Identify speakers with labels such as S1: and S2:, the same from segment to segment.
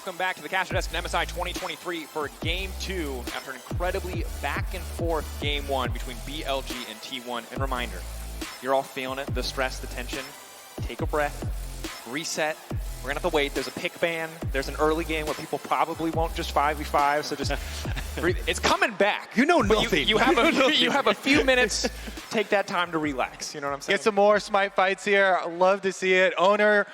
S1: welcome back to the Caster Desk in MSI 2023 for Game 2 after an incredibly back-and-forth Game 1 between BLG and T1. And reminder, you're all feeling it, the stress, the tension. Take a breath, reset. We're going to have to wait. There's a pick ban. There's an early game where people probably won't just 5v5, so just breathe. It's coming back.
S2: You know nothing.
S1: You have a few minutes. Take that time to relax. You know what I'm saying?
S2: Get some more Smite fights here. I love to see it. Owner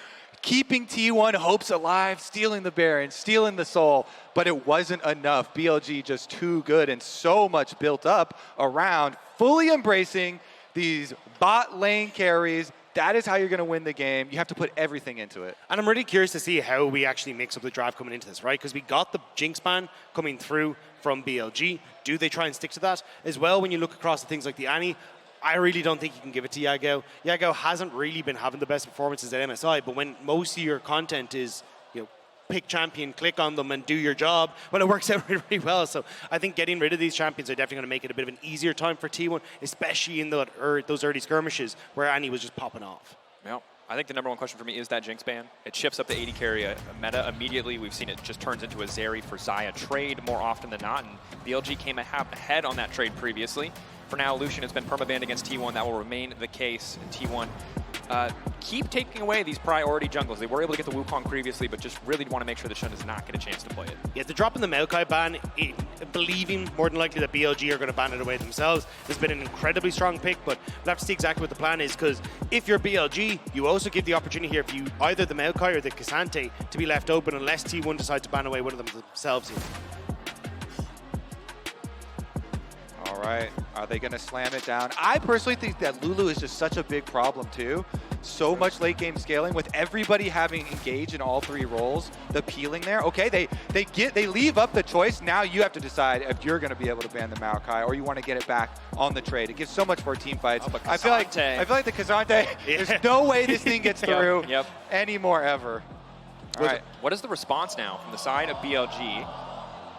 S2: keeping T1 hopes alive, stealing the Baron, stealing the Soul, but it wasn't enough. BLG just too good and so much built up around fully embracing these bot lane carries. That is how you're going to win the game. You have to put everything into it.
S3: And I'm really curious to see how we actually mix up the drive coming into this, right? Because we got the Jinx ban coming through from BLG. Do they try and stick to that? As well, when you look across at things like the Annie, I really don't think you can give it to Yago. Yago hasn't really been having the best performances at MSI, but when most of your content is, you know, pick champion, click on them, and do your job, well, it works out really well. So I think getting rid of these champions are definitely going to make it a bit of an easier time for T1, especially in those early skirmishes where Annie was just popping off.
S1: Well, I think the number one question for me is that Jinx ban. It shifts up the AD carry meta immediately. We've seen it just turns into a Zeri for Xayah trade more often than not, and BLG came ahead on that trade previously. For now, Lucian has been permabanned against T1. That will remain the case. T1 keep taking away these priority jungles. They were able to get the Wukong previously, but just really want to make sure that Shun does not get a chance to play it.
S3: Yeah, the drop in the Maokai ban, believing more than likely that BLG are going to ban it away themselves, has been an incredibly strong pick, but we'll have to see exactly what the plan is, because if you're BLG, you also give the opportunity here for you, either the Maokai or the K'Sante, to be left open unless T1 decides to ban away one of them themselves here.
S2: All right, are they going to slam it down? I personally think that Lulu is just such a big problem too. So much late game scaling with everybody having engaged in all three roles. The peeling there, okay, they leave up the choice. Now you have to decide if you're going to be able to ban the Maokai or you want to get it back on the trade. It gives so much for team fights.
S1: Oh,
S2: I feel like the K'Sante. There's no way this thing gets through anymore ever. All right,
S1: what is the response now from the side of BLG?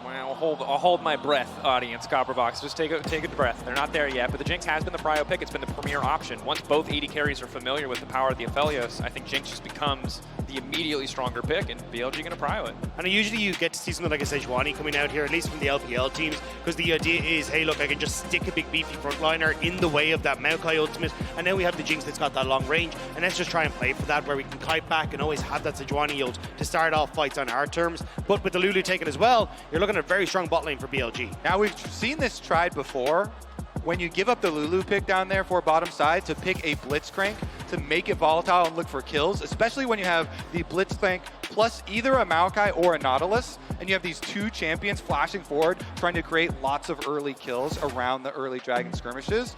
S1: Well, I'll hold my breath, audience, Copperbox. Just take a breath. They're not there yet, but the Jinx has been the prio pick. It's been the premier option. Once both AD carries are familiar with the power of the Aphelios, I think Jinx just becomes the immediately stronger pick, and BLG going to prio it.
S3: And usually you get to see something like a Sejuani coming out here, at least from the LPL teams, because the idea is, hey, look, I can just stick a big beefy frontliner in the way of that Maokai ultimate, and now we have the Jinx that's got that long range, and let's just try and play for that, where we can kite back and always have that Sejuani ult to start off fights on our terms. But with the Lulu taken as well, you're looking at a very strong bot lane for BLG.
S2: Now we've seen this tried before. When you give up the Lulu pick down there for bottom side to pick a Blitzcrank to make it volatile and look for kills, especially when you have the Blitzcrank plus either a Maokai or a Nautilus, and you have these two champions flashing forward trying to create lots of early kills around the early Dragon skirmishes.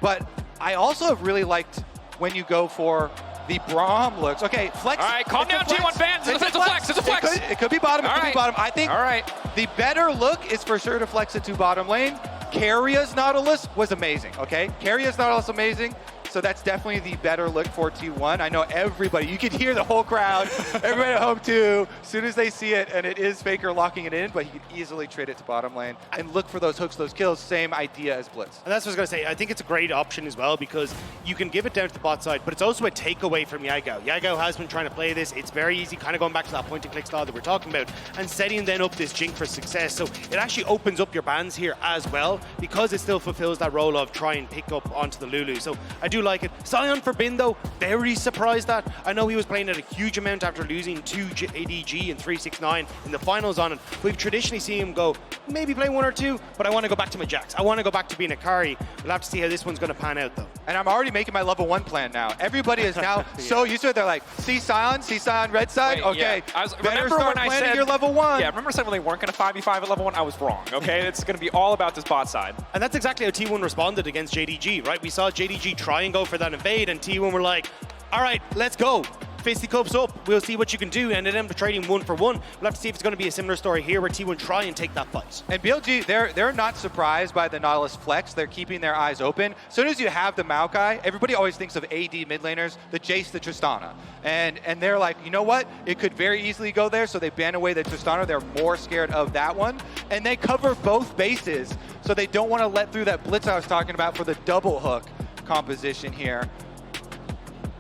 S2: But I also have really liked when you go for the Braum looks. Okay, flex.
S1: All right, calm down, T1 fans. It's a flex. It's a flex.
S2: It could be bottom. It could be bottom. I think
S1: all right.
S2: The better look is for sure to flex it to bottom lane. Karia's Nautilus was amazing, okay? Karia's Nautilus amazing. So that's definitely the better look for T1. I know everybody, you can hear the whole crowd, everybody at home too, as soon as they see it, and it is FLICKR locking it in, but he can easily trade it to bottom lane and look for those hooks, those kills, same idea as Blitz.
S3: And that's what I was going to say. I think it's a great option as well, because you can give it down to the bot side, but it's also a takeaway from Yago. Yago has been trying to play this. It's very easy, kind of going back to that point-and-click style that we're talking about, and setting then up this Jinx for success. So it actually opens up your bans here as well, because it still fulfills that role of try and pick up onto the Lulu. So I do like it. Sion for Bin, though, very surprised that. I know he was playing at a huge amount after losing 2 ADG and 369 in the finals on it. We've traditionally seen him go, maybe play 1 or 2, but I want to go back to my Jax. I want to go back to being a carry. We'll have to see how this one's going to pan out, though.
S2: And I'm already making my level 1 plan now. Everybody is now so used to it. They're like, see Sion red side?
S1: Wait,
S2: okay,
S1: yeah.
S2: remember when I said your level 1.
S1: Yeah, remember saying when they weren't going to 5v5 at level 1? I was wrong, okay? It's going to be all about this bot side.
S3: And that's exactly how T1 responded against JDG, right? We saw JDG try and go for that invade, and T1 were like, all right, let's go. Fisticuffs up, we'll see what you can do, and then trading 1 for 1. We'll have to see if it's going to be a similar story here where T1 try and take that fight.
S2: And BLG, they're not surprised by the Nautilus flex. They're keeping their eyes open. As soon as you have the Maokai, everybody always thinks of AD mid laners, the Jace, the Tristana. And they're like, you know what? It could very easily go there, so they ban away the Tristana. They're more scared of that one. And they cover both bases, so they don't want to let through that blitz I was talking about for the double hook composition here.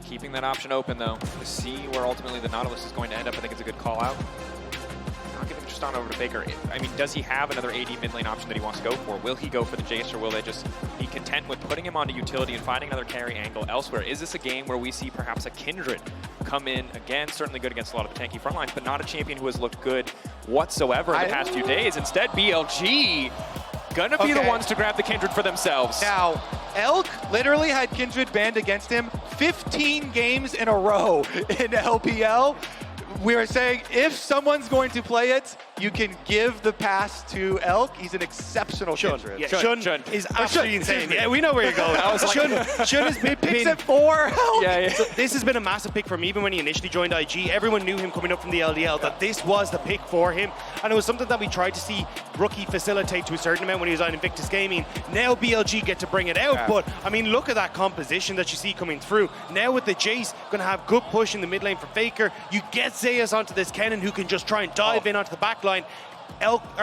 S1: Keeping that option open, though, to see where ultimately the Nautilus is going to end up. I think it's a good call out. passed on over to FLICKR. I mean, does he have another AD mid lane option that he wants to go for? Will he go for the Jace, or will they just be content with putting him onto utility and finding another carry angle elsewhere? Is this a game where we see perhaps a Kindred come in again, certainly good against a lot of the tanky front lines, but not a champion who has looked good whatsoever in the past few days? Instead, BLG gonna be the ones to grab the Kindred for themselves.
S2: Now, Elk literally had Kindred banned against him 15 games in a row in LPL. We are saying if someone's going to play it, you can give the pass to Elk. He's an exceptional Kindred.
S3: Yeah, Shun is absolutely insane. Yeah, we know where you're going. Shun has been
S2: picks at 4. Elk.
S3: Yeah. So this has been a massive pick for him. Even when he initially joined IG, everyone knew him coming up from the LDL that this was the pick for him. And it was something that we tried to see Rookie facilitate to a certain amount when he was on Invictus Gaming. Now BLG get to bring it out. But, I mean, look at that composition that you see coming through. Now with the Jace, going to have good push in the mid lane for FLICKR. You get Zeus onto this Kennen who can just try and dive in onto the back line.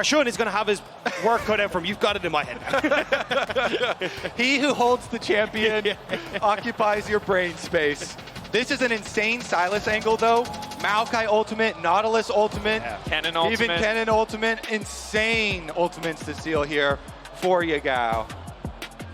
S3: Shun is going to have his work cut out for him. You've got it in my head now.
S2: He who holds the champion occupies your brain space. This is an insane Sylas angle, though. Maokai ultimate, Nautilus ultimate,
S1: Kennen ultimate.
S2: Even Kennen ultimate. Insane ultimates to seal here for Yagao.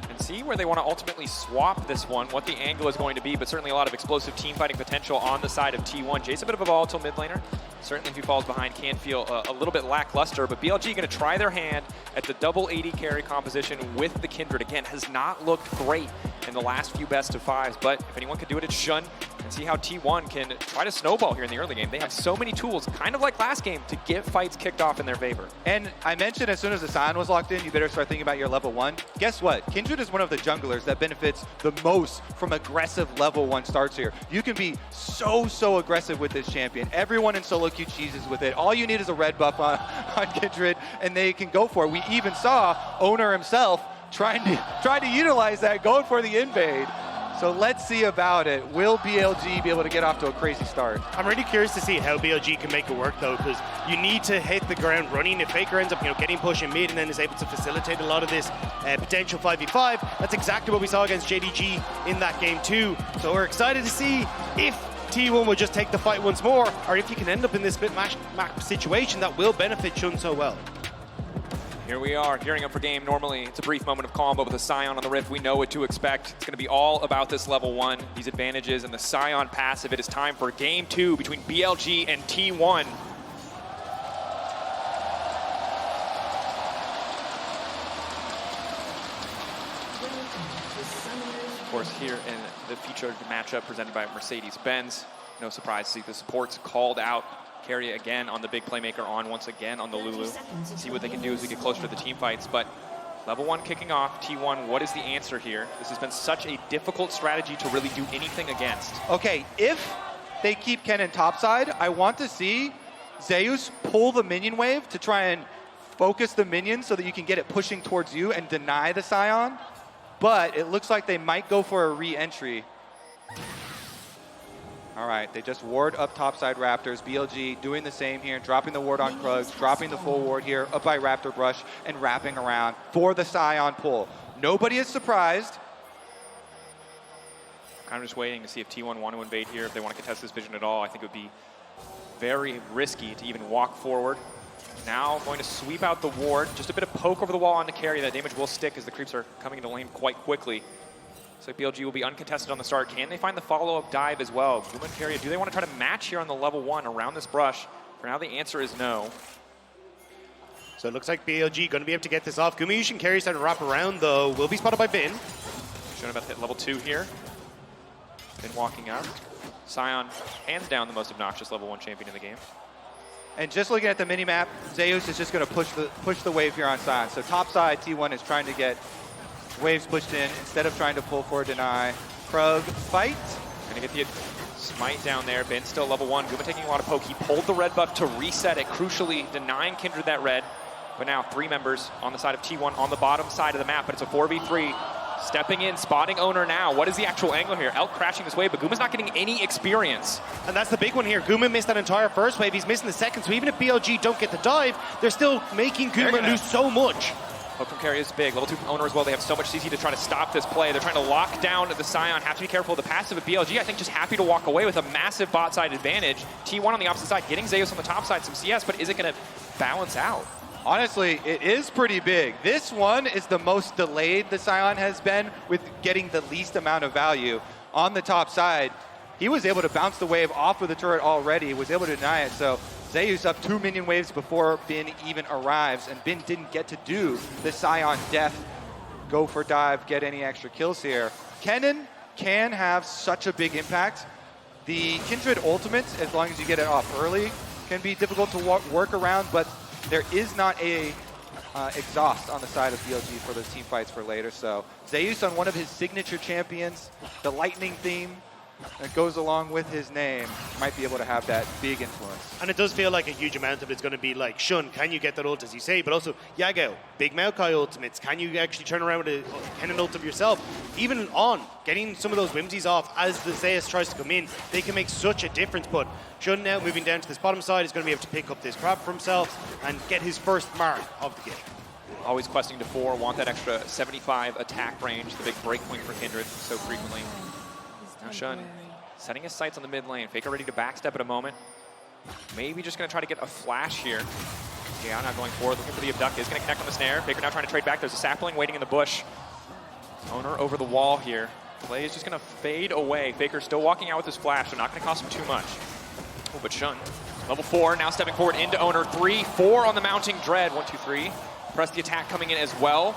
S1: And see where they want to ultimately swap this one, what the angle is going to be, but certainly a lot of explosive team fighting potential on the side of T1. Jace a bit of a volatile mid laner. Certainly if he falls behind can feel a little bit lackluster, but BLG going to try their hand at the double AD carry composition with the Kindred. Again, has not looked great in the last few best of fives, but if anyone could do it, it's Shun, and see how T1 can try to snowball here in the early game. They have so many tools, kind of like last game, to get fights kicked off in their favor.
S2: And I mentioned as soon as the Sion was locked in, you better start thinking about your level 1. Guess what? Kindred is one of the junglers that benefits the most from aggressive level 1 starts here. You can be so aggressive with this champion. Everyone in solo queue cheeses with it. All you need is a red buff on Kindred, and they can go for it. We even saw Owner himself trying to utilize that, going for the invade. So let's see about it. Will BLG be able to get off to a crazy start?
S3: I'm really curious to see how BLG can make it work, though, because you need to hit the ground running. If FLICKR ends up, getting push in mid and then is able to facilitate a lot of this potential 5v5, that's exactly what we saw against JDG in that game too. So we're excited to see if T1 will just take the fight once more, or if you can end up in this split map situation that will benefit Shun so well.
S1: Here we are, gearing up for game. Normally, it's a brief moment of calm, but with a Sion on the Rift, we know what to expect. It's going to be all about this level 1, these advantages, and the Sion passive. It is time for game 2 between BLG and T1. Of course, here in the featured matchup presented by Mercedes-Benz, no surprise to see the supports called out. Carry again on the big playmaker on once again on the Lulu. See what they can do as we get closer to the team fights. But level 1 kicking off. T1, what is the answer here? This has been such a difficult strategy to really do anything against.
S2: Okay, if they keep Kennen topside, I want to see Zeus pull the minion wave to try and focus the minions so that you can get it pushing towards you and deny the Sion. But it looks like they might go for a re-entry. All right, they just ward up topside Raptors. BLG doing the same here, dropping the ward on Krugs, dropping the full ward here, up by Raptor Brush, and wrapping around for the Sion pull. Nobody is surprised.
S1: Kind of just waiting to see if T1 want to invade here, if they want to contest this vision at all. I think it would be very risky to even walk forward. Now going to sweep out the ward, just a bit of poke over the wall on the carry. That damage will stick as the creeps are coming into lane quite quickly. So BLG will be uncontested on the start. Can they find the follow-up dive as well? Guma and Carrier, do they want to try to match here on the level 1 around this brush? For now, the answer is no.
S3: So it looks like BLG going to be able to get this off. Gumayushi and Carrier starting to wrap around, though. Will be spotted by Bin.
S1: Showing about to hit level 2 here. Bin walking out. Sion, hands down, the most obnoxious level 1 champion in the game.
S2: And just looking at the mini-map, Zeus is just going to push the wave here on Sion. So topside, T1 is trying to get waves pushed in instead of trying to pull for a deny. Krug fight.
S1: Gonna get the smite down there. Ben still level 1. Guma taking a lot of poke. He pulled the red buff to reset it, crucially denying Kindred that red. But now 3 members on the side of T1 on the bottom side of the map, but it's a 4v3. Stepping in, spotting Owner now. What is the actual angle here? Elk crashing this wave, but Guma's not getting any experience.
S3: And that's the big one here. Guma missed that entire first wave. He's missing the second, so even if BLG don't get the dive, they're still making Guma lose so much.
S1: Hook from Carry is big. Level 2 from Owner as well. They have so much CC to try to stop this play. They're trying to lock down the Sion. Have to be careful of the passive of BLG. I think just happy to walk away with a massive bot side advantage. T1 on the opposite side, getting Zeus on the top side, some CS, but is it going to balance out.
S2: Honestly, it is pretty big. This one is the most delayed the Scion has been, with getting the least amount of value. On the top side, he was able to bounce the wave off of the turret already, was able to deny it. So Zeus up 2 minion waves before Bin even arrives, and Bin didn't get to do the Scion death, go for dive, get any extra kills here. Kennen can have such a big impact. The Kindred ultimate, as long as you get it off early, can be difficult to work around, but there is not a exhaust on the side of BLG for those team fights for later. So Zeus on one of his signature champions, the lightning theme that goes along with his name, might be able to have that big influence.
S3: And it does feel like a huge amount of it's going to be like, Shun, can you get that ult, as you say? But also, Yago, big Maokai ultimates. Can you actually turn around with a Kennen ultimate yourself? Even on, getting some of those whimsies off as the Zeus tries to come in, they can make such a difference. But Shun now moving down to this bottom side is going to be able to pick up this crab for himself and get his first mark of the game.
S1: Always questing to 4, want that extra 75 attack range, the big break point for Kindred so frequently. Now Shun setting his sights on the mid lane. FLICKR ready to backstep at a moment. Maybe just going to try to get a flash here. Yeah, not going forward, looking for the abduct. Is going to connect on the snare. FLICKR now trying to trade back. There's a sapling waiting in the bush. Owner over the wall here. Play is just going to fade away. FLICKR still walking out with his flash, so not going to cost him too much. Oh, but Shun, level 4, now stepping forward into Owner. 3, 4 on the mounting Dread. 1, 2, 3. Press the attack coming in as well.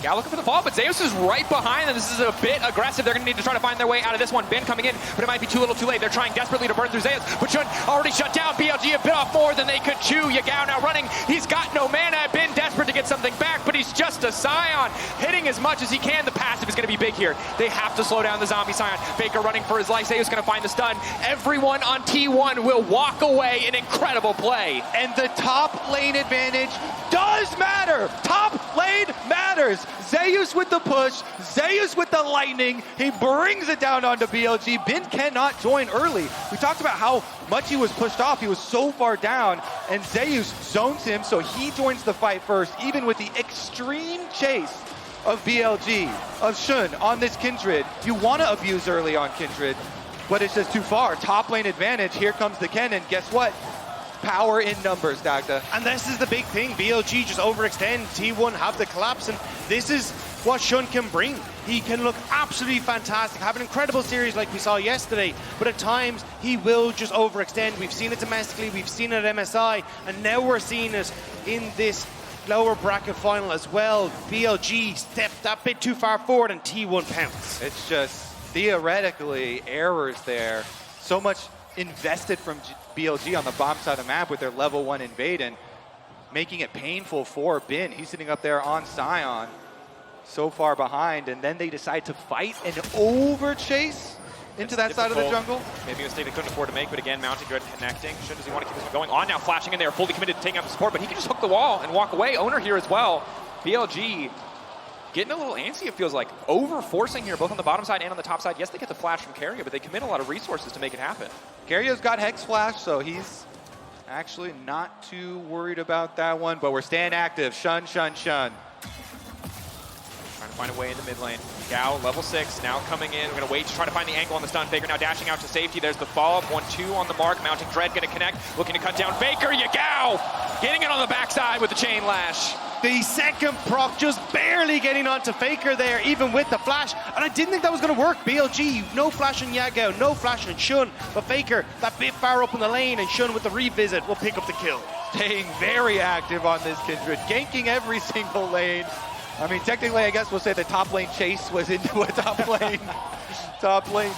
S1: Gal looking for the fall, but Zeus is right behind them. This is a bit aggressive. They're going to need to try to find their way out of this one. Bin coming in, but it might be too little too late. They're trying desperately to burn through Zeus, but Shun already shut down. BLG a bit off more than they could chew. Yagao now running. He's got no mana. Bin desperate to get something back, but he's just a Scion. Hitting as much as he can. The passive is going to be big here. They have to slow down the zombie Scion. FLICKR running for his life. Zeus going to find the stun. Everyone on T1 will walk away. An incredible play.
S2: And the top lane advantage does matter. Top lane matters. Zeus with the push, Zeus with the lightning. He brings it down onto BLG. Bin cannot join early. We talked about how much he was pushed off. He was so far down, and Zeus zones him, so he joins the fight first, even with the extreme chase of BLG, of Shun on this Kindred. You want to abuse early on Kindred, but it's just too far. Top lane advantage. Here comes the Kennen. Guess what? Power in numbers, Dagda.
S3: And this is the big thing. BLG just overextend. T1 have the collapse, and this is what Shun can bring. He can look absolutely fantastic, have an incredible series like we saw yesterday, but at times he will just overextend. We've seen it domestically, we've seen it at MSI, and now we're seeing it in this lower bracket final as well. BLG stepped that bit too far forward and T1 pounced.
S2: It's just theoretically errors there. So much invested from BLG on the bottom side of the map with their level 1 invade, and making it painful for Bin. He's sitting up there on Scion, so far behind, and then they decide to fight and over chase into that side of the jungle.
S1: Maybe a mistake they couldn't afford to make, but again, mounting Dread connecting. Shun, does he want to keep this one going on now, flashing in there, fully committed to taking out the support, but he can just hook the wall and walk away. Owner here as well. BLG getting a little antsy, it feels like. Over-forcing here, both on the bottom side and on the top side. Yes, they get the flash from Keria, but they commit a lot of resources to make it happen.
S2: Keria's got Hex Flash, so he's actually not too worried about that one, but we're staying active. Shun, Shun, Shun.
S1: Trying to find a way in the mid lane. Gao, level 6, now coming in. We're going to wait to try to find the angle on the stun. FLICKR now dashing out to safety. There's the follow-up. 1-2 on the mark. Mounting Dread going to connect. Looking to cut down FLICKR. Yagao getting it on the backside with the chain lash.
S3: The second proc just barely getting onto FLICKR there, even with the flash. And I didn't think that was going to work. BLG, no flash on Yagao, no flash on Shun. But FLICKR, that bit far up in the lane, and Shun with the revisit will pick up the kill.
S2: Staying very active on this Kindred, ganking every single lane. I mean, technically, I guess we'll say the top lane chase was into a top lane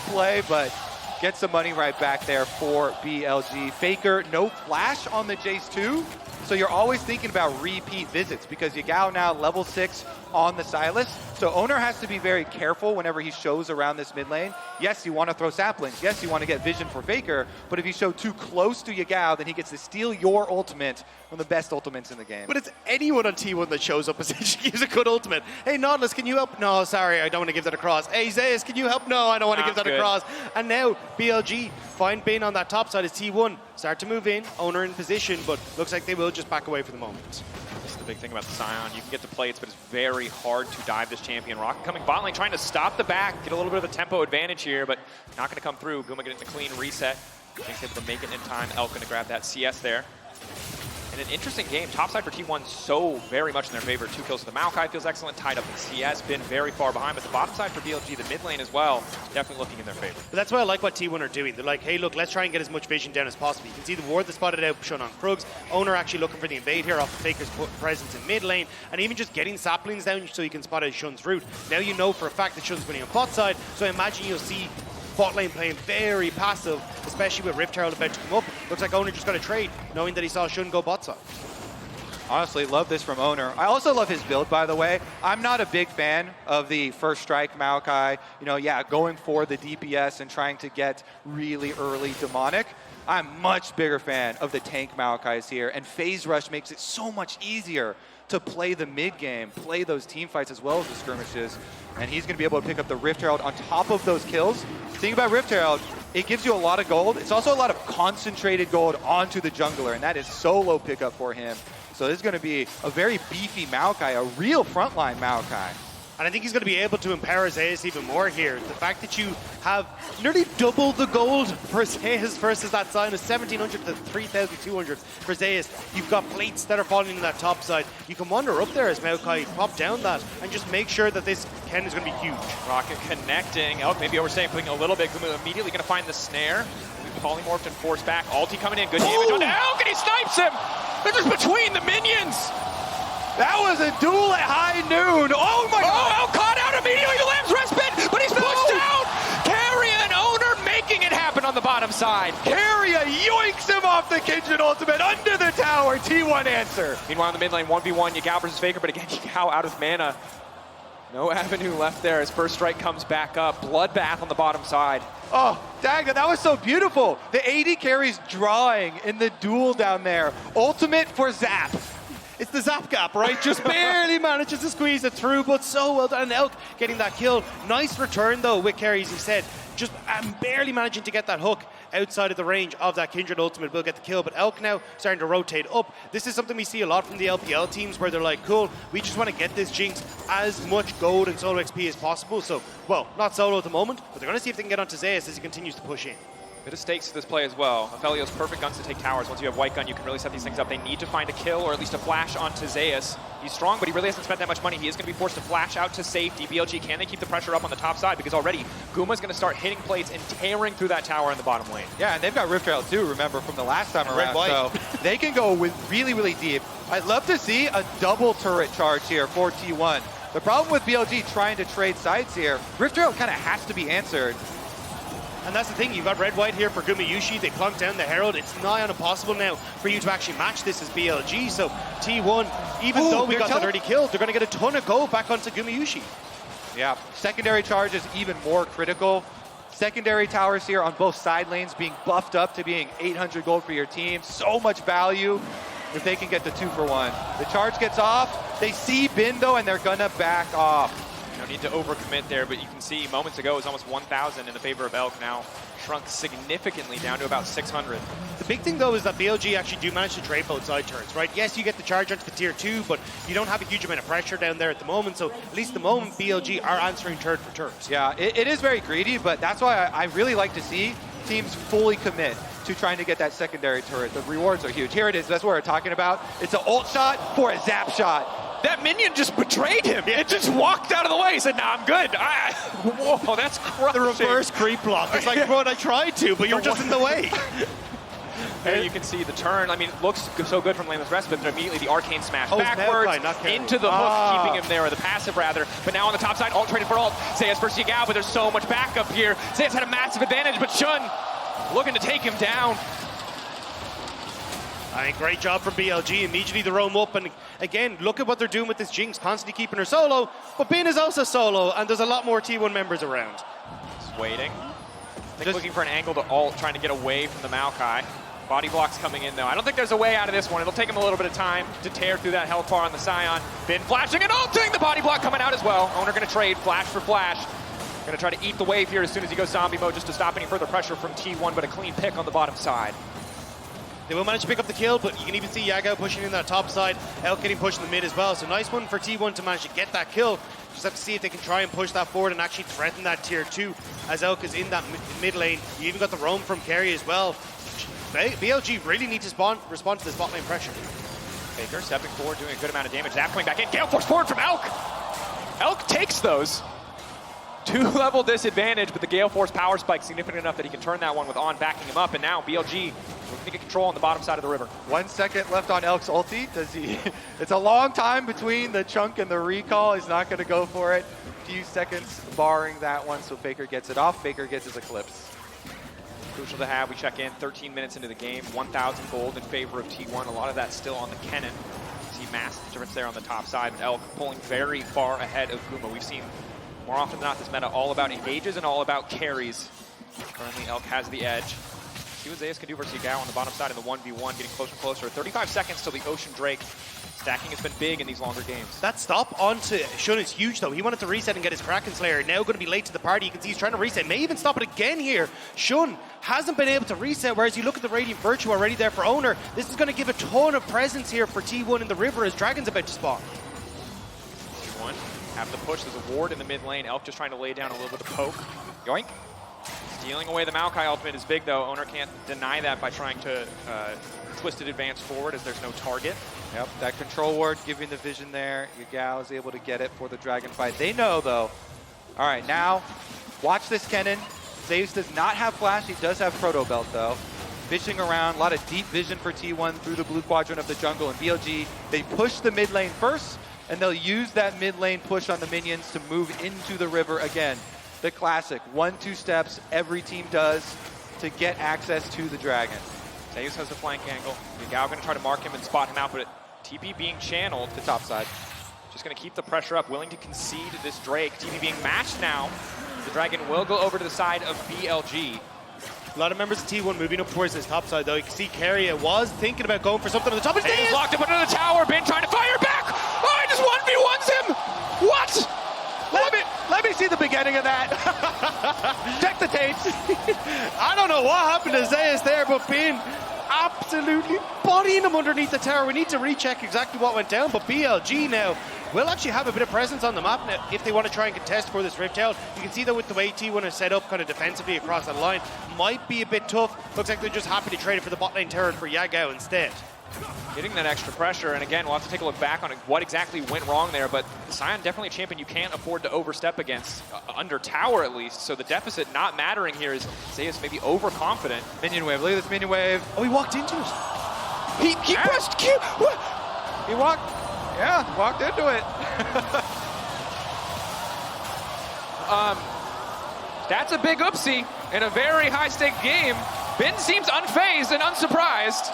S2: play, but get some money right back there for BLG. FLICKR, no flash on the Jace 2. So you're always thinking about repeat visits, because Yagao now level 6 on the Silas. So Owner has to be very careful whenever he shows around this mid lane. Yes, you want to throw saplings. Yes, you want to get vision for FLICKR. But if you show too close to Yagao, then he gets to steal your ultimate, one of the best ultimates in the game.
S3: But it's anyone on T1 that shows up essentially gives a good ultimate. Hey, Nautilus, can you help? No, sorry, I don't want to give that across. Hey, Zeus, can you help? No, I don't want to give that across. And now BLG find Bin on that top side as T1. Start to move in, Owner in position, but looks like they will just back away for the moment.
S1: This is the big thing about the Scion. You can get the plates, but it's very hard to dive this champion. Rocket coming bot lane, trying to stop the back, get a little bit of a tempo advantage here, but not going to come through. Guma getting a clean reset. Jinx able to make it in time. Elk going to grab that CS there. And an interesting game. Topside for T1 so very much in their favor. 2 kills for the Maokai feels excellent. Tied up in CS, been very far behind. But the bottom side for BLG, the mid lane as well, definitely looking in their favor.
S3: But that's why I like what T1 are doing. They're like, hey, look, let's try and get as much vision down as possible. You can see the ward that spotted out shown on Krugs. Owner actually looking for the invade here off the FLICKR's presence in mid lane. And even just getting saplings down so you can spot out Shun's route. Now you know for a fact that Shun's winning on bot side. So I imagine you'll see bot lane playing very passive, especially with Rift Herald about to come up. Looks like Owner just got a trade, knowing that he saw Shun go bot side.
S2: Honestly, love this from Owner. I also love his build, by the way. I'm not a big fan of the first strike Maokai. You know, yeah, going for the DPS and trying to get really early demonic. I'm much bigger fan of the tank Maokais here, and Phase Rush makes it so much easier to play the mid game, play those team fights as well as the skirmishes, and he's going to be able to pick up the Rift Herald on top of those kills. The thing about Rift Herald, it gives you a lot of gold. It's also a lot of concentrated gold onto the jungler, and that is solo pickup for him. So this is going to be a very beefy Maokai, a real frontline Maokai.
S3: And I think he's going to be able to empower Zeus even more here. The fact that you have nearly double the gold for Zeus versus that sign of 1,700 to 3,200 for Zeus. You've got plates that are falling in that top side. You can wander up there as Maokai, pop down that, and just make sure that this Ken is going to be huge. Rocket
S1: Connecting. Oh, maybe overstaying, putting a little bit. Guma immediately going to find the snare. Polymorphed and forced back. Ulti coming in. Good damage on Elk, and he snipes him. They're just between the minions.
S2: That was a duel at high noon. Oh my God.
S1: Oh, Elk caught out immediately. The Lamb's respite, but he's pushed out. Carrier and Owner making it happen on the bottom side.
S2: Carrier yoinks him off the Kindred ultimate under the tower. T1 answer.
S1: Meanwhile, in the mid lane, 1v1, Yagao versus FLICKR, but again, Yagao out of mana. No avenue left there as first strike comes back up. Bloodbath on the bottom side.
S2: Oh, Daga, that was so beautiful. The AD carries drawing in the duel down there. Ultimate for Zap.
S3: It's the Zap gap, right? Just barely manages to squeeze it through, but so well done. Elk getting that kill. Nice return, though, with Carey, as he said. Just barely managing to get that hook outside of the range of that Kindred ultimate will get the kill, but Elk now starting to rotate up. This is something we see a lot from the LPL teams where they're like, cool, we just want to get this Jinx as much gold and solo XP as possible. So, well, not solo at the moment, but they're going to see if they can get onto Zeus as he continues to push in.
S1: Bit of stakes to this play as well. Aphelios perfect guns to take towers. Once you have White Gun, you can really set these things up. They need to find a kill or at least a flash onto Zeus. He's strong, but he really hasn't spent that much money. He is going to be forced to flash out to safety. BLG, can they keep the pressure up on the top side? Because already, Guma's going to start hitting plates and tearing through that tower in the bottom lane.
S2: Yeah, and they've got Rift Herald too, remember, from the last time around.
S3: So
S2: they can go with really, really deep. I'd love to see a double turret charge here for T1. The problem with BLG trying to trade sides here, Rift Herald kind of has to be answered.
S3: And that's the thing, you've got red-white here for Gumayushi. They clunked down the Herald. It's nigh on impossible now for you to actually match this as BLG. So T1, even though we got the dirty kill, they're going to get a ton of gold back onto Gumayushi.
S2: Yeah, secondary charge is even more critical. Secondary towers here on both side lanes being buffed up to being 800 gold for your team. So much value if they can get the 2-for-1. The charge gets off. They see Bindo and they're going to back off.
S1: No need to overcommit there, but you can see moments ago it was almost 1,000 in the favor of Elk. Now shrunk significantly down to about 600.
S3: The big thing, though, is that BLG actually do manage to trade both side turns, right? Yes, you get the charge onto the tier 2, but you don't have a huge amount of pressure down there at the moment. So at least at the moment, BLG are answering turn for turns.
S2: Yeah, it is very greedy, but that's why I really like to see teams fully commit to trying to get that secondary turret. The rewards are huge. Here it is. That's what we're talking about. It's an ult shot for a zap shot.
S1: That minion just betrayed him. It just walked out of the way. He said, nah, I'm good. Whoa, that's crushing.
S3: The reverse creep block. It's like, bro, I tried to, but you're just in the way.
S1: There you can see the turn. I mean, it looks so good from Lameless Respite, but immediately the arcane smash backwards into the hook, keeping him there, or the passive rather. But now on the top side, ult traded for ult. Zeus versus Yagao, but there's so much backup here. Zeus had a massive advantage, but Shun looking to take him down.
S3: I mean, great job from BLG. Immediately the roam up, and again, look at what they're doing with this Jinx, constantly keeping her solo. But Bin is also solo, and there's a lot more T1 members around.
S1: Just waiting. Looking for an angle to ult, trying to get away from the Maokai. Body blocks coming in, though. I don't think there's a way out of this one. It'll take him a little bit of time to tear through that health bar on the Scion. Bin flashing and ulting! The body block coming out as well. Owner going to trade flash for flash. Going to try to eat the wave here as soon as he goes zombie mode just to stop any further pressure from T1, but a clean pick on the bottom side.
S3: They will manage to pick up the kill, but you can even see Yagao pushing in that top side. Elk getting pushed in the mid as well. So nice one for T1 to manage to get that kill. Just have to see if they can try and push that forward and actually threaten that tier 2 as Elk is in that mid lane. You even got the roam from Carey as well. BLG really need to respond to this bot lane pressure.
S1: FLICKR stepping forward, doing a good amount of damage. Zap coming back in. Gale Force forward from Elk. Elk takes those. 2-level disadvantage, but the Gale Force power spike significant enough that he can turn that one with On backing him up. And now BLG looking to get control on the bottom side of the river.
S2: 1 second left on Elk's ulti. Does he? It's a long time between the chunk and the recall. He's not going to go for it. Few seconds barring that one, so FLICKR gets it off. FLICKR gets his Eclipse.
S1: Crucial to have. We check in 13 minutes into the game. 1,000 gold in favor of T1. A lot of that still on the Kennen. See massive difference there on the top side. Elk pulling very far ahead of Guma. We've seen more often than not this meta all about engages and all about carries. Currently Elk has the edge. See what Zeus can do versus Yagao on the bottom side in the 1v1, getting closer and closer. 35 seconds till the Ocean Drake. Stacking has been big in these longer games.
S3: That stop onto Shun is huge, though. He wanted to reset and get his Kraken Slayer. Now going to be late to the party. You can see he's trying to reset. May even stop it again here. Shun hasn't been able to reset, whereas you look at the Radiant Virtue already there for Owner. This is going to give a ton of presence here for T1 in the river as Dragon's about to spawn.
S1: T1 have the push. There's a ward in the mid lane. Elk just trying to lay down a little bit of poke. Yoink. Stealing away the Maokai ultimate is big, though. Owner can't deny that by trying to twisted advance forward as there's no target.
S2: Yep, that control ward giving the vision there. Yagao is able to get it for the dragon fight. They know, though. All right, now, watch this Kennen. Zeus does not have flash. He does have Proto Belt, though. Fishing around, a lot of deep vision for T1 through the blue quadrant of the jungle. And BLG, they push the mid lane first, and they'll use that mid lane push on the minions to move into the river again. The classic 1-2 steps every team does to get access to the dragon.
S1: Zeus has the flank angle. Yagao going to try to mark him and spot him out, but TP being channeled to top side. Just going to keep the pressure up, willing to concede this Drake. TP being matched now. The dragon will go over to the side of BLG.
S3: A lot of members of T1 moving up towards this top side, though. You can see Keria was thinking about going for something on the top.
S1: He's locked up under the tower. Bin trying to fire back. Oh, he just 1v1s him. What?
S2: Let me see the beginning of that. Check the tapes.
S3: I don't know what happened to Zeus there, but Bin absolutely bodying him underneath the tower. We need to recheck exactly what went down, but BLG now will actually have a bit of presence on the map now if they want to try and contest for this Rift Out. You can see that with the way T1 is set up kind of defensively across that line, might be a bit tough. Looks like they're just happy to trade it for the bot lane turret for Yagao instead.
S1: Getting that extra pressure, and again, we'll have to take a look back on what exactly went wrong there, but Sion definitely a champion you can't afford to overstep against, under tower at least, so the deficit not mattering here is Zeus maybe overconfident.
S2: Minion wave, look at this minion wave.
S3: Oh, he walked into it.
S1: He pressed Q! What?
S2: He walked into it.
S1: That's a big oopsie in a very high-stake game. Bin seems unfazed and unsurprised.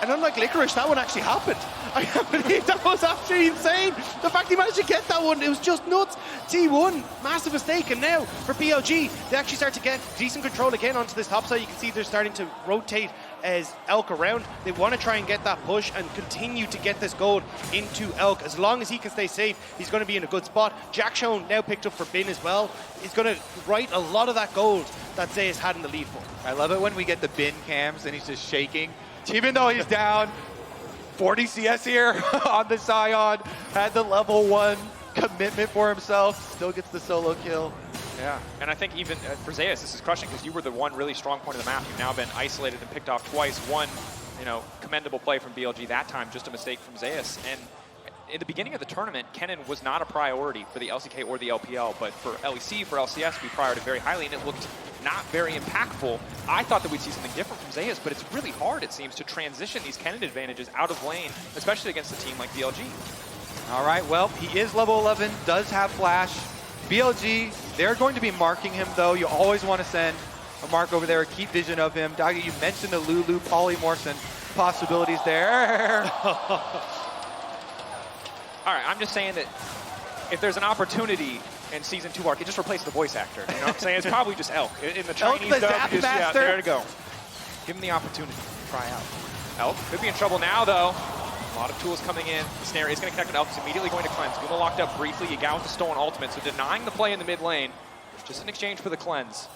S3: And unlike Licorice, that one actually happened. I can't believe that was actually insane. The fact he managed to get that one, it was just nuts. T1, massive mistake. And now for BLG, they actually start to get decent control again onto this top side. You can see they're starting to rotate as Elk around. They want to try and get that push and continue to get this gold into Elk. As long as he can stay safe, he's going to be in a good spot. Jack Shone now picked up for Bin as well. He's going to write a lot of that gold that Zeus had in the lead for.
S2: I love it when we get the Bin cams and he's just shaking. Even though he's down 40 CS here on the Sion, had the level 1 commitment for himself, still gets the solo kill.
S1: Yeah, and I think even for Zeus, this is crushing because you were the one really strong point of the map. You've now been isolated and picked off twice. One, commendable play from BLG that time, just a mistake from Zeus. And in the beginning of the tournament, Kennen was not a priority for the LCK or the LPL, but for LEC, for LCS, we prioritized very highly, and it looked not very impactful. I thought that we'd see something different from Zeus, but it's really hard, it seems, to transition these Kennen advantages out of lane, especially against a team like BLG.
S2: All right, well, he is level 11, does have flash. BLG, they're going to be marking him, though. You always want to send a mark over there, keep vision of him. Doggy, you mentioned the Lulu polymorph possibilities there.
S1: All right, I'm just saying that if there's an opportunity in Season 2 arc, it just replace the voice actor. You know what I'm saying? It's probably just Elk. In the Chinese
S2: the
S1: dub,
S2: Zap
S1: just, yeah,
S2: Master.
S1: there to go. Give him the opportunity to try out. Elk could be in trouble now, though. A lot of tools coming in. The snare is going to connect with Elk. He's immediately going to cleanse. Guma locked up briefly. Yagao with the stolen ultimate, so denying the play in the mid lane. Just in exchange for the cleanse.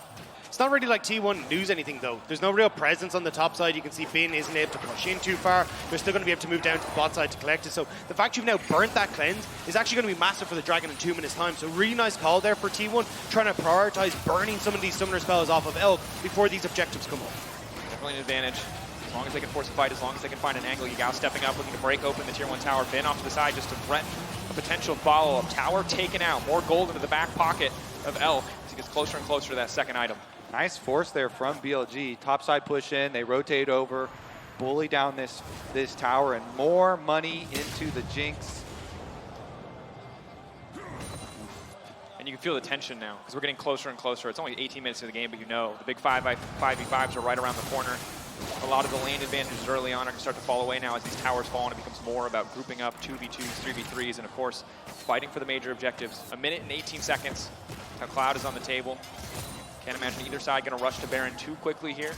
S3: It's not really like T1 lose anything, though. There's no real presence on the top side. You can see Bin isn't able to push in too far. They're still going to be able to move down to the bot side to collect it. So the fact you've now burnt that cleanse is actually going to be massive for the Dragon in 2 minutes' time. So really nice call there for T1, trying to prioritize burning some of these summoner spells off of Elk before these objectives come up.
S1: Definitely an advantage. As long as they can force a fight, as long as they can find an angle. Yagao stepping up, looking to break open the tier 1 tower. Bin off to the side just to threaten a potential follow-up. Tower taken out. More gold into the back pocket of Elk as he gets closer and closer to that second item.
S2: Nice force there from BLG. Topside push in, they rotate over, bully down this tower, and more money into the Jinx.
S1: And you can feel the tension now because we're getting closer and closer. It's only 18 minutes of the game, but you know the big 5v5s are right around the corner. A lot of the lane advantages early on are going to start to fall away now as these towers fall, and it becomes more about grouping up 2v2s, 3v3s, and of course, fighting for the major objectives. A minute and 18 seconds. Now Cloud is on the table. Can't imagine either side going to rush to Baron too quickly here.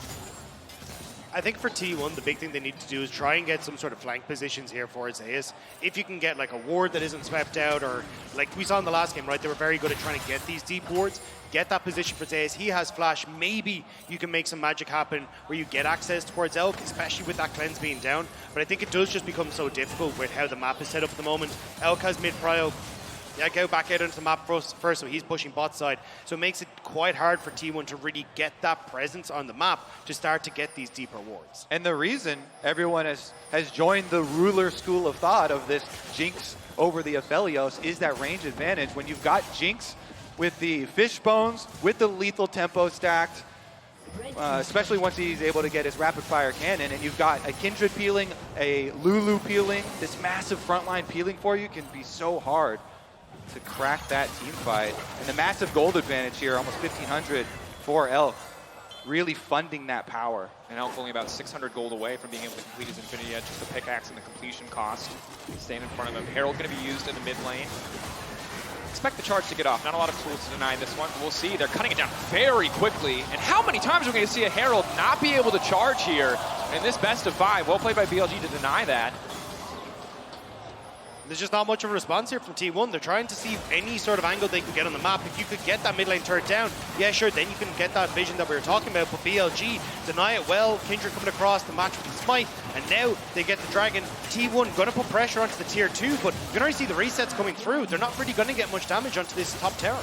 S3: I think for T1, the big thing they need to do is try and get some sort of flank positions here for Zeus. If you can get like a ward that isn't swept out, or like we saw in the last game, right? They were very good at trying to get these deep wards. Get that position for Zeus. He has flash. Maybe you can make some magic happen where you get access towards Elk, especially with that cleanse being down. But I think it does just become so difficult with how the map is set up at the moment. Elk has mid-prio. Yeah, go back out into the map first, so he's pushing bot side. So it makes it quite hard for T1 to really get that presence on the map to start to get these deeper wards.
S2: And the reason everyone has joined the ruler school of thought of this Jinx over the Aphelios is that range advantage. When you've got Jinx with the fish bones, with the lethal tempo stacked, especially once he's able to get his rapid fire cannon, and you've got a Kindred peeling, a Lulu peeling, this massive frontline peeling for you can be so hard to crack that team fight. And the massive gold advantage here, almost 1,500 for Elk, really funding that power.
S1: And Elk only about 600 gold away from being able to complete his Infinity Edge, just the pickaxe and the completion cost. Staying in front of him. Herald going to be used in the mid lane. Expect the charge to get off. Not a lot of tools to deny this one. We'll see. They're cutting it down very quickly. And how many times are we going to see a Herald not be able to charge here in this best of 5? Well played by BLG to deny that.
S3: There's just not much of a response here from T1. They're trying to see any sort of angle they can get on the map. If you could get that mid lane turret down, yeah, sure, then you can get that vision that we were talking about. But BLG deny it well. Kindred coming across the match with the smite, and now they get the dragon. T1 going to put pressure onto the tier 2, but you can already see the resets coming through. They're not really going to get much damage onto this top tower.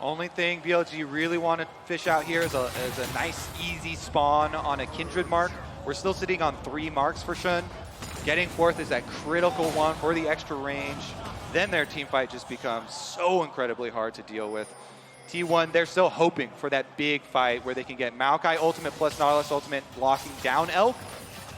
S2: Only thing BLG really want to fish out here is a nice, easy spawn on a Kindred mark. We're still sitting on 3 marks for Shun. Getting fourth is that critical one for the extra range. Then their team fight just becomes so incredibly hard to deal with. T1, they're still hoping for that big fight where they can get Maokai ultimate plus Nautilus ultimate locking down Elk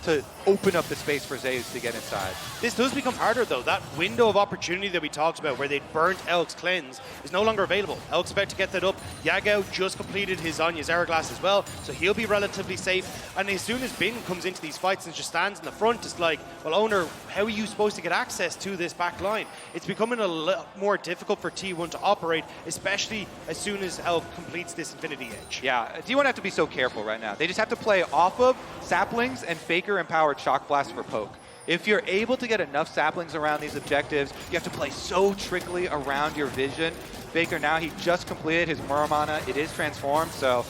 S2: to open up the space for Zeus to get inside.
S3: This does become harder though. That window of opportunity that we talked about where they'd burnt Elk's cleanse is no longer available. Elk's about to get that up. Yagao just completed his Anya's Hourglass as well, so he'll be relatively safe. And as soon as Bin comes into these fights and just stands in the front, it's like, well, owner, how are you supposed to get access to this back line? It's becoming a lot more difficult for T1 to operate, especially as soon as Elk completes this Infinity Edge.
S2: Yeah, T1 have to be so careful right now. They just have to play off of saplings and Faker empowered Shock Blast for poke. If you're able to get enough saplings around these objectives, you have to play so trickly around your vision. Faker now, he just completed his Muramana. It is transformed, so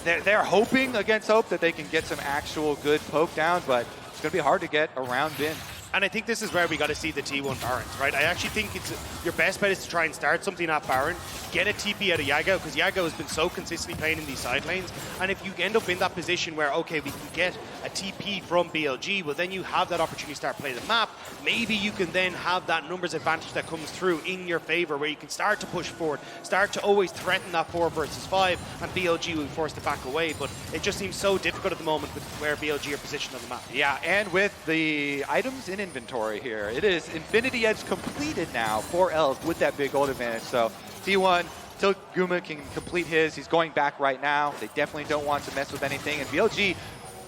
S2: they're hoping against hope that they can get some actual good poke down, but it's going to be hard to get around Bin.
S3: And I think this is where we got to see the T1 Barons, right? I actually think it's your best bet is to try and start something at Baron, get a TP out of Yagao, because Yagao has been so consistently playing in these side lanes. And if you end up in that position where, okay, we can get a TP from BLG, well, then you have that opportunity to start playing the map. Maybe you can then have that numbers advantage that comes through in your favor, where you can start to push forward, start to always threaten that 4 versus 5, and BLG will be forced to back away. But it just seems so difficult at the moment with where BLG are positioned on the map.
S2: Yeah, and with the items in inventory here, it is Infinity Edge completed now for Elk with that big gold advantage. So T1, till Guma can complete his, he's going back right now. They definitely don't want to mess with anything. And BLG,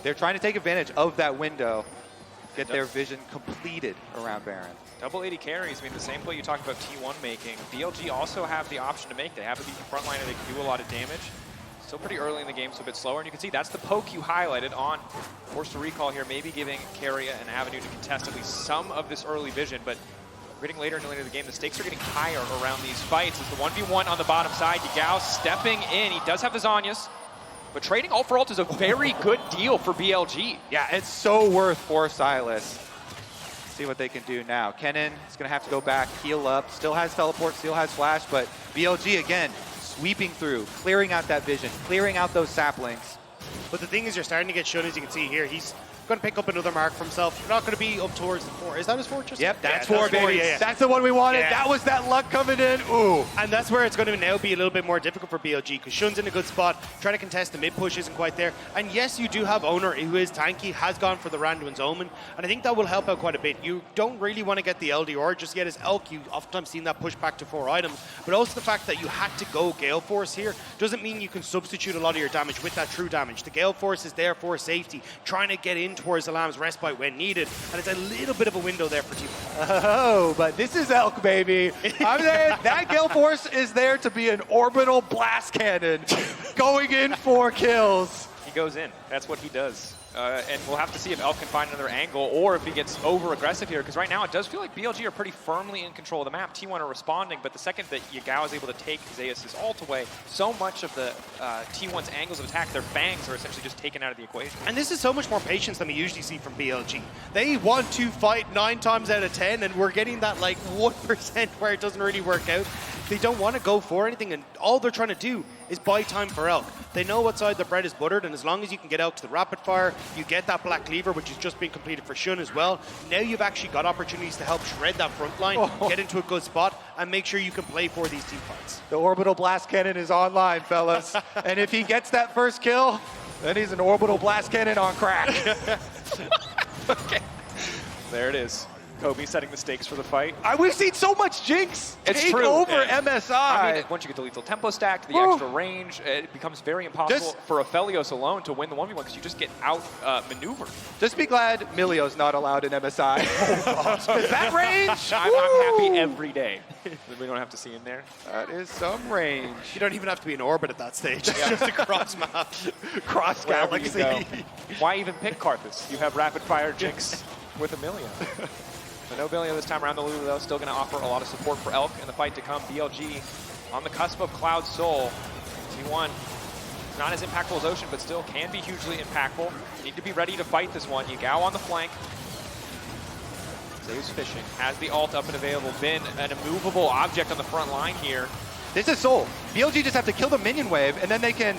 S2: they're trying to take advantage of that window, get their vision completed around Baron.
S1: Double 80 carries, I mean, the same play you talked about T1 making. BLG also have the option to make. They have a decent front liner, they can do a lot of damage. Still pretty early in the game, so a bit slower. And you can see that's the poke you highlighted on Forced to Recall here, maybe giving Keria an avenue to contest at least some of this early vision. But getting later and later in the game, the stakes are getting higher around these fights. It's the 1v1 on the bottom side. Yagao stepping in. He does have the Zhonya's, but trading ult for ult is a very good deal for BLG.
S2: Yeah, it's so worth for Silas. See what they can do now. Kennen is going to have to go back, heal up. Still has teleport, still has flash, but BLG again, sweeping through, clearing out that vision, clearing out those saplings.
S3: But the thing is, you're starting to get Shun, as you can see here. He's going to pick up another mark for himself. You're not going to be up towards the 4. Is that his fortress?
S2: Yep, that's
S3: yeah,
S2: 4, baby.
S3: Yeah.
S2: That's the one we wanted.
S3: Yeah.
S2: That was that luck coming in. Ooh.
S3: And that's where it's going to now be a little bit more difficult for BLG, because Shun's in a good spot. Trying to contest the mid push isn't quite there. And yes, you do have Owner, who is tanky, has gone for the Randuin's Omen. And I think that will help out quite a bit. You don't really want to get the LDR just yet as Elk. You oftentimes seen that push back to 4 items. But also the fact that you had to go Gale Force here doesn't mean you can substitute a lot of your damage with that true damage. The Gale Force is there for safety, trying to get in towards the Lamb's respite when needed, and it's a little bit of a window there for T1.
S2: Oh, but this is Elk, baby. I'm there. That Gale Force is there to be an orbital blast cannon going in for kills.
S1: He goes in. That's what he does. And we'll have to see if Elk can find another angle or if he gets over-aggressive here, because right now it does feel like BLG are pretty firmly in control of the map. T1 are responding, but the second that Yagao is able to take Zeus' ult away, so much of the T1's angles of attack, their fangs are essentially just taken out of the equation.
S3: And this is so much more patience than we usually see from BLG. They want to fight 9 times out of 10, and we're getting that like 1% where it doesn't really work out. They don't want to go for anything, and all they're trying to do is buy time for Elk. They know what side the bread is buttered, and as long as you can get Elk to the rapid fire, you get that Black Cleaver, which has just been completed for Shun as well. Now you've actually got opportunities to help shred that front line, get into a good spot, and make sure you can play for these team fights.
S2: The orbital blast cannon is online, fellas. And if he gets that first kill, then he's an orbital blast cannon on crack.
S1: Okay. There it is. Kobe setting the stakes for the fight.
S2: We've seen so much Jinx take over MSI.
S1: I mean, once you get the lethal tempo stack, the extra range, it becomes very impossible for Aphelios alone to win the 1v1 because you just get out maneuvered.
S2: Just be glad Milio's not allowed in MSI. Because that range,
S1: I'm happy every day that we don't have to see him there.
S2: That is some range.
S3: You don't even have to be in orbit at that stage. It's just a cross map.
S2: Cross galaxy.
S1: Why even pick Karthus? You have rapid fire Jinx with Amelia. So no Billy this time around. The Lulu, though, still going to offer a lot of support for Elk in the fight to come. BLG on the cusp of Cloud Soul. T1, it's not as impactful as Ocean, but still can be hugely impactful. Need to be ready to fight this one. Yagao on the flank. Zeus fishing. Has the ult up and available. Been an immovable object on the front line here.
S2: This is Soul. BLG just have to kill the minion wave, and then they can...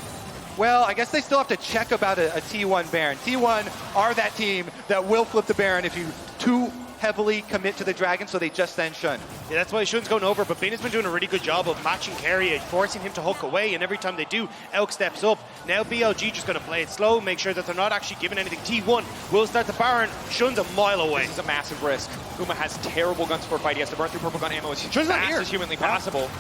S2: Well, I guess they still have to check about a T1 Baron. T1 are that team that will flip the Baron if you too heavily commit to the Dragon, so they just send Shun.
S3: Yeah, that's why Shun's going over, but Bin has been doing a really good job of matching carry, forcing him to hook away, and every time they do, Elk steps up. Now BLG just going to play it slow, make sure that they're not actually giving anything. T1 will start the Baron. Shun's a mile away.
S1: This is a massive risk. Uma has terrible gun support fight. He has to burn through purple gun ammo as fast as humanly possible.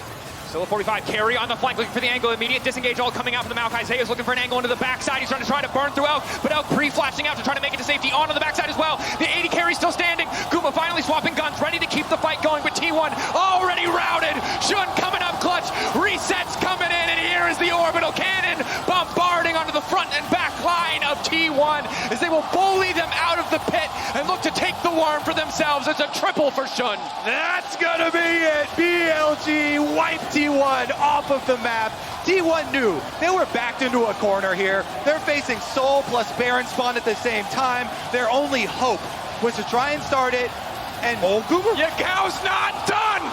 S1: Still a 45 carry on the flank, looking for the angle. Immediate disengage all coming out from the Maokai. Zeus looking for an angle into the backside. He's trying to burn through Elk, but Elk pre-flashing out to try to make it to safety onto the backside as well. The 80 carry still standing. Guma finally swapping guns, ready to keep the fight going, but T1 already routed. Shun coming up clutch. Resets coming in, and here is the orbital cannon bombarding onto the front and back line of T1 as they will bully them out of the pit and look to take the worm for themselves. It's a triple for Shun.
S2: That's gonna be it. BLG wiped T1 off of the map. T1 knew they were backed into a corner here. They're facing Soul plus Baron spawn at the same time. Their only hope was to try and start it, and
S1: Yagao's not done!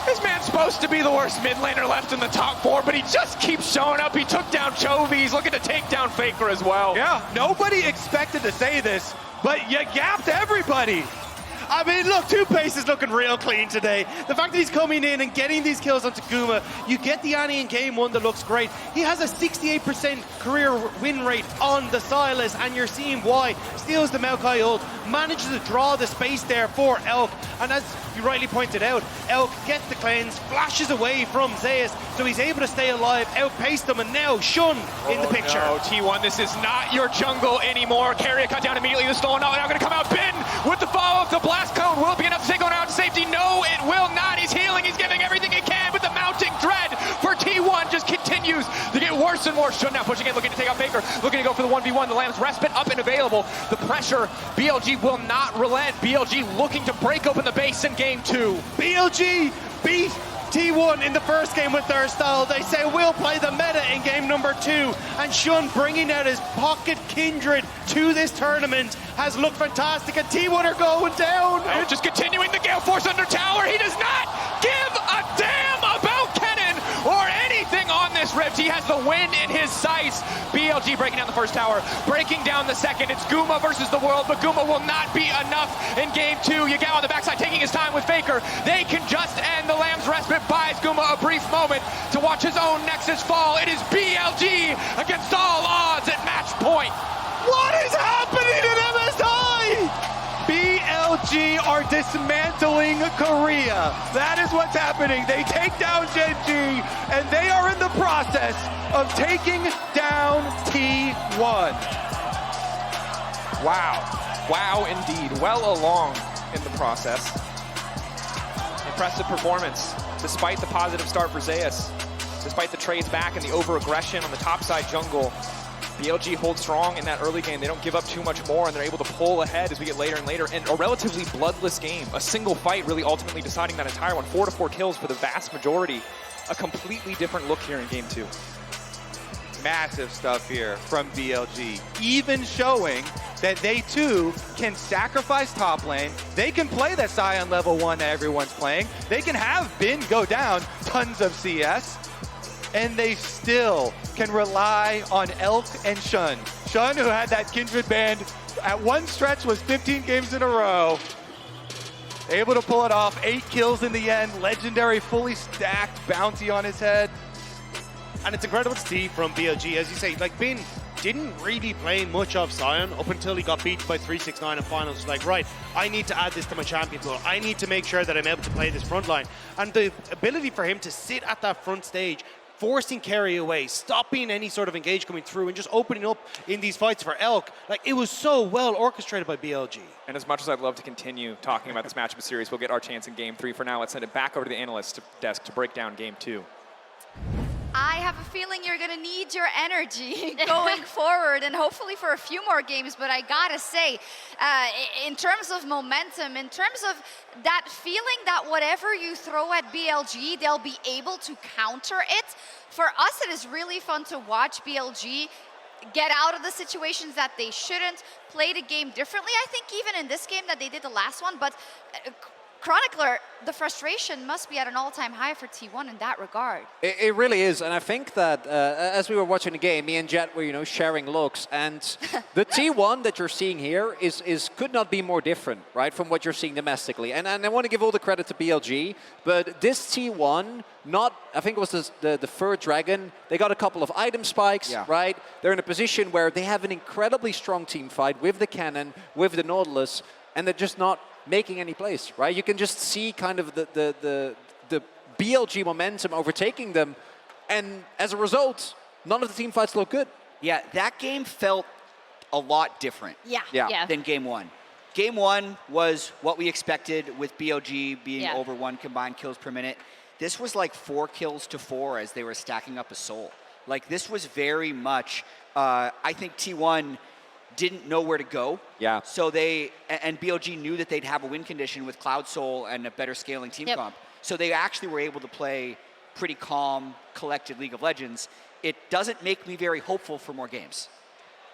S1: This man's supposed to be the worst mid laner left in the top 4, but he just keeps showing up. He took down Chovy. He's looking to take down FLICKR as well.
S2: Yeah, nobody expected to say this, but you gapped everybody.
S3: I mean, look, Two-Pace is looking real clean today. The fact that he's coming in and getting these kills onto Guma, you get the Annie in game 1 that looks great. He has a 68% career win rate on the Silas, and you're seeing why. Steals the Maokai ult, manages to draw the space there for Elk, and as you rightly pointed out, Elk gets the cleanse, flashes away from Zeus, so he's able to stay alive, outpaced them, and now Shun in the picture.
S1: No, T1, this is not your jungle anymore. Carrier cut down immediately. The stolen now going to come out. Bin with the follow-up, the blast cone. Will it be enough to take on out to safety? No, it will not. He's healing. He's giving everything he can, but the mounting dread for T1 just continues to get worse and worse. Shun now pushing in, looking to take out FLICKR, looking to go for the 1v1. The Lamb's respite up and available. The pressure, BLG will not relent. BLG looking to break open the base in game 2.
S3: BLG beat T1 in the first game with their style. They say we'll play the meta in game number 2, and Shun bringing out his pocket kindred to this tournament has looked fantastic, and T1 are going down.
S1: And just continuing the Gale Force under tower. He does not give a damn about Kennen or anything on this wrist ripped. He has the win in his sights. BLG breaking down the first tower, breaking down the second. It's Guma versus the world, but Guma will not be enough in game 2. Yagao on the backside taking his time with FLICKR. They can just end. The Lamb's respite buys Guma a brief moment to watch his own Nexus fall. It is BLG against all odds at match point.
S2: What is happening in MSI? BLG are dismantling Korea. That is what's happening. They take down Gen G, and they are in the process of taking down T1.
S1: Wow indeed. Well along in the process. Impressive performance, despite the positive start for Zeus. Despite the trades back and the over-aggression on the top side jungle, BLG holds strong in that early game. They don't give up too much more, and they're able to pull ahead as we get later and later. And a relatively bloodless game. A single fight really ultimately deciding that entire one. 4-4 kills for the vast majority. A completely different look here in game 2.
S2: Massive stuff here from BLG, even showing that they too can sacrifice top lane. They can play that Sion level 1 that everyone's playing. They can have Bin go down tons of CS, and they still can rely on Elk and Shun. Shun, who had that Kindred band at one stretch, was 15 games in a row. Able to pull it off, 8 kills in the end, legendary fully stacked bounty on his head.
S3: And it's incredible to see from BLG, as you say, like Bin didn't really play much of Sion up until he got beat by 369 in finals. Like, right, I need to add this to my champion pool. I need to make sure that I'm able to play this front line. And the ability for him to sit at that front stage, forcing carry away, stopping any sort of engage coming through, and just opening up in these fights for Elk, like, it was so well orchestrated by BLG.
S1: And as much as I'd love to continue talking about this matchup series, we'll get our chance in game 3. For now, let's send it back over to the analyst desk to break down game 2.
S4: I have a feeling you're going to need your energy going forward, and hopefully for a few more games. But I gotta say, in terms of momentum, in terms of that feeling that whatever you throw at BLG, they'll be able to counter it. For us, it is really fun to watch BLG get out of the situations that they shouldn't, play the game differently. I think even in this game that they did the last one, but Chronicler, the frustration must be at an all-time high for T1 in that regard.
S5: It really is, and I think that as we were watching the game, me and Jet were, sharing looks, and the T1 that you're seeing here could not be more different, right, from what you're seeing domestically. And I want to give all the credit to BLG, but this T1, I think it was the third Dragon, they got a couple of item spikes, right? They're in a position where they have an incredibly strong team fight with the Cannon, with the Nautilus, and they're just not making any plays, right? You can just see kind of the BLG momentum overtaking them, and as a result, none of the team fights look good.
S6: Yeah, that game felt a lot different than game 1. Game 1 was what we expected with BLG being over 1 combined kills per minute. This was like 4 kills to 4 as they were stacking up a soul. Like, this was very much, I think T1 didn't know where to go.
S5: Yeah.
S6: So and BLG knew that they'd have a win condition with Cloud Soul and a better scaling team comp. So they actually were able to play pretty calm, collected League of Legends. It doesn't make me very hopeful for more games.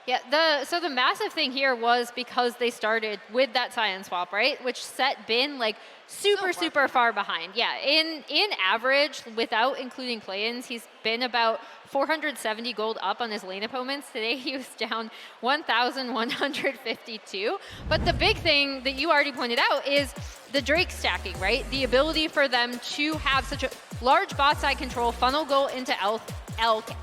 S7: Yeah, so the massive thing here was because they started with that Sion swap, right? Which set Bin like super far behind. Yeah, in average, without including play-ins, he's been about 470 gold up on his lane opponents. Today he was down 1,152. But the big thing that you already pointed out is the Drake stacking, right? The ability for them to have such a large bot side control, funnel goal into Elk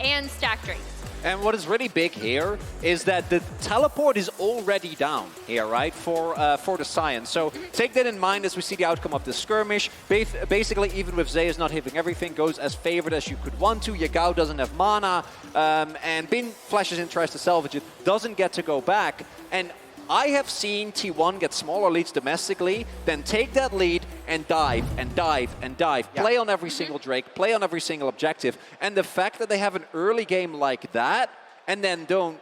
S7: and stack Drake.
S5: And what is really big here is that the teleport is already down here, right, for the Sion. So take that in mind as we see the outcome of the skirmish. Basically, even with Zeus not hitting everything, goes as favored as you could want to. Yagao doesn't have mana, and Bin flashes in, tries to salvage it, doesn't get to go back. And I have seen T1 get smaller leads domestically, then take that lead and dive and dive and dive. Play on every single Drake, play on every single objective. And the fact that they have an early game like that and then don't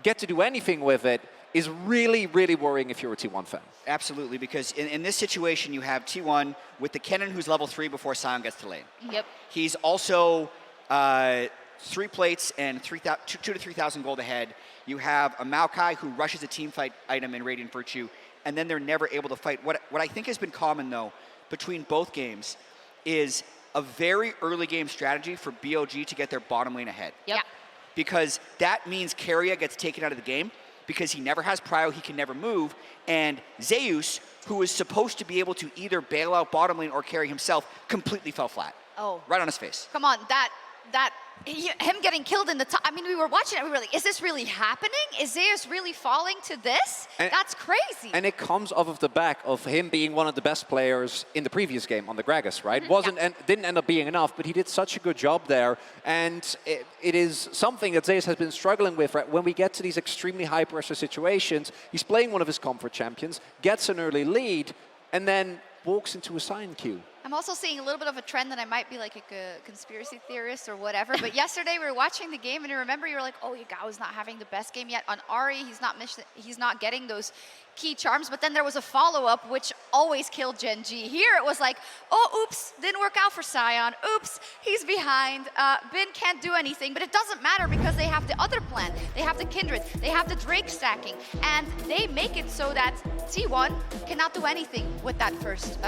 S5: get to do anything with it is really, really worrying if you're a T1 fan.
S6: Absolutely, because in this situation, you have T1 with the Kennen, who's level 3 before Sion gets to lane.
S7: Yep.
S6: He's also 3 plates and 2,000 to 3,000 gold ahead. You have a Maokai who rushes a team fight item in Radiant Virtue, and then they're never able to fight. What I think has been common, though, between both games is a very early game strategy for BLG to get their bottom lane ahead.
S7: Yep.
S6: Because that means Keria gets taken out of the game because he never has prio, he can never move, and Zeus, who is supposed to be able to either bail out bottom lane or carry himself, completely fell flat.
S4: Oh.
S6: Right on his face.
S4: Come on, him getting killed in the top. I mean, we were watching it. We were like, is this really happening? Is Zeus really falling to this? That's crazy.
S5: And it comes off of the back of him being one of the best players in the previous game on the Gragas, right? Didn't end up being enough, but he did such a good job there. And it is something that Zeus has been struggling with, right? When we get to these extremely high pressure situations, he's playing one of his comfort champions, gets an early lead, and then walks into a sign queue.
S4: I'm also seeing a little bit of a trend that I might be like a conspiracy theorist or whatever, but yesterday we were watching the game and I remember you were like, oh, Yagao's not having the best game yet. On Ari, he's not getting those key charms, but then there was a follow-up which always killed Gen G. Here it was like, oh, oops, didn't work out for Sion. Oops, he's behind. Bin can't do anything, but it doesn't matter because they have the other plan. They have the Kindred, they have the Drake stacking, and they make it so that T1 cannot do anything with that first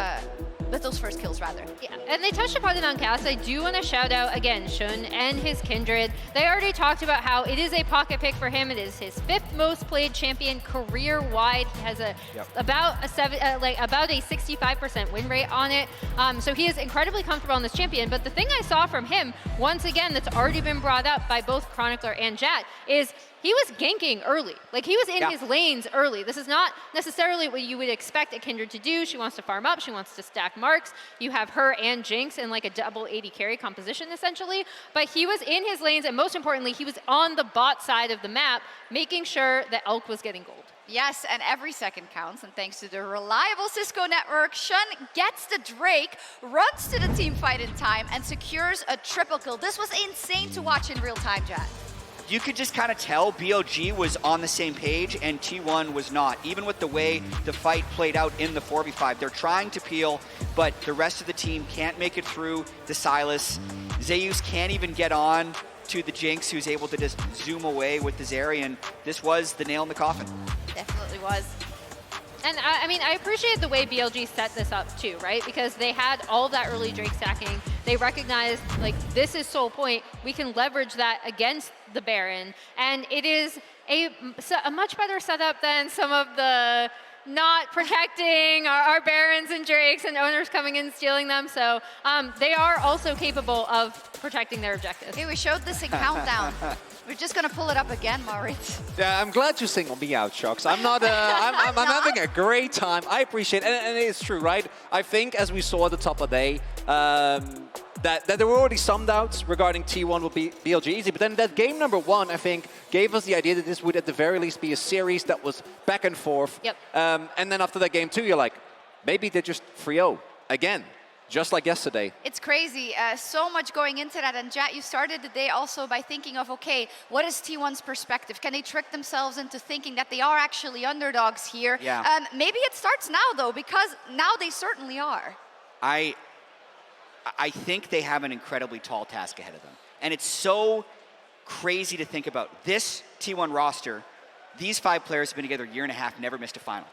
S4: with those first kills, rather.
S7: Yeah, and they touched upon it on cast. I do want to shout out, again, Shun and his Kindred. They already talked about how it is a pocket pick for him. It is his 5th most played champion career-wide. He has about a 65% win rate on it. So he is incredibly comfortable on this champion. But the thing I saw from him, once again, that's already been brought up by both Chronicler and Jat, is he was ganking early. Like, he was in his lanes early. This is not necessarily what you would expect a Kindred to do. She wants to farm up. She wants to stack marks. You have her and Jinx in like a double 80 carry composition, essentially. But he was in his lanes, and most importantly, he was on the bot side of the map, making sure that Elk was getting gold.
S4: Yes, and every second counts, and thanks to the reliable Cisco network, Shun gets the Drake, runs to the team fight in time, and secures a triple kill. This was insane to watch in real time, Jat.
S6: You could just kind of tell BLG was on the same page and T1 was not. Even with the way the fight played out in the 4v5, they're trying to peel, but the rest of the team can't make it through the Silas. Zeus can't even get on to the Jinx, who's able to just zoom away with the Zeri, and this was the nail in the coffin.
S4: Definitely was.
S7: And I mean, I appreciate the way BLG set this up too, right? Because they had all of that early Drake stacking. They recognized, like, this is Soul Point. We can leverage that against the Baron. And it is a much better setup than some of the not protecting our Barons and Drakes and owners coming in stealing them. So they are also capable of protecting their objectives.
S4: Hey, we showed this in Countdown. We're just gonna pull it up again, Maurits.
S5: Yeah, I'm glad you single me out, Shocks. I'm not. I'm having a great time. I appreciate it, and it's true, right? I think, as we saw at the top of the day, that there were already some doubts regarding T1 will be BLG easy, but then that game number 1, I think, gave us the idea that this would at the very least be a series that was back and forth.
S7: Yep.
S5: And then after that game 2, you're like, maybe they're just 3-0 again. Just like yesterday.
S4: It's crazy. So much going into that. And Jat, you started the day also by thinking of, okay, what is T1's perspective? Can they trick themselves into thinking that they are actually underdogs here?
S6: Yeah.
S4: Maybe it starts now, though, because now they certainly are.
S6: I think they have an incredibly tall task ahead of them. And it's so crazy to think about. This T1 roster, these 5 players have been together a year and a half, never missed a final.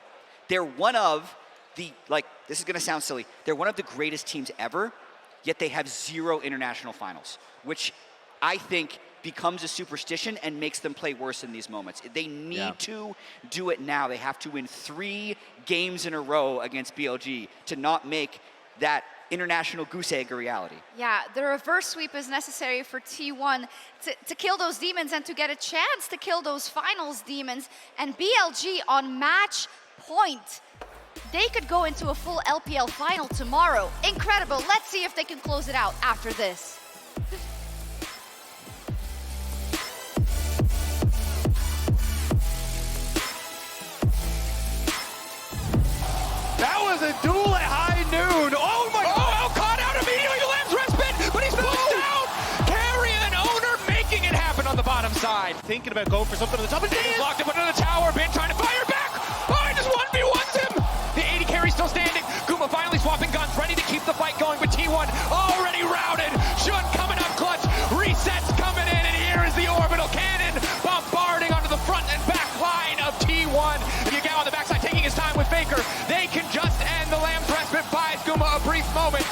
S6: They're one of this is going to sound silly, they're one of the greatest teams ever, yet they have 0 international finals, which I think becomes a superstition and makes them play worse in these moments. They need to do it now. They have to win 3 games in a row against BLG to not make that international goose egg a reality.
S4: Yeah, the reverse sweep is necessary for T1 to kill those demons and to get a chance to kill those finals demons. And BLG on match point. They could go into a full LPL final tomorrow. Incredible. Let's see if they can close it out after this.
S2: That was a duel at high noon. Oh my God.
S1: Oh, caught out immediately. Lamb's respite, but he's pushed out. Carry an owner making it happen on the bottom side.
S3: Thinking about going for something on the top, and
S1: He's locked up under the tower. Ben trying to fire back. Oh, he just 1v1s him. The 80 carry still standing. Guma finally swapping guns, ready to keep the fight going, but T1 already routed. Shun coming up clutch. Resets coming in, and here is the orbital cannon bombarding onto the front and back line of T1. Yagao on the backside taking his time with FLICKR. They can just end the Lamb's respite, buys Guma a brief moment.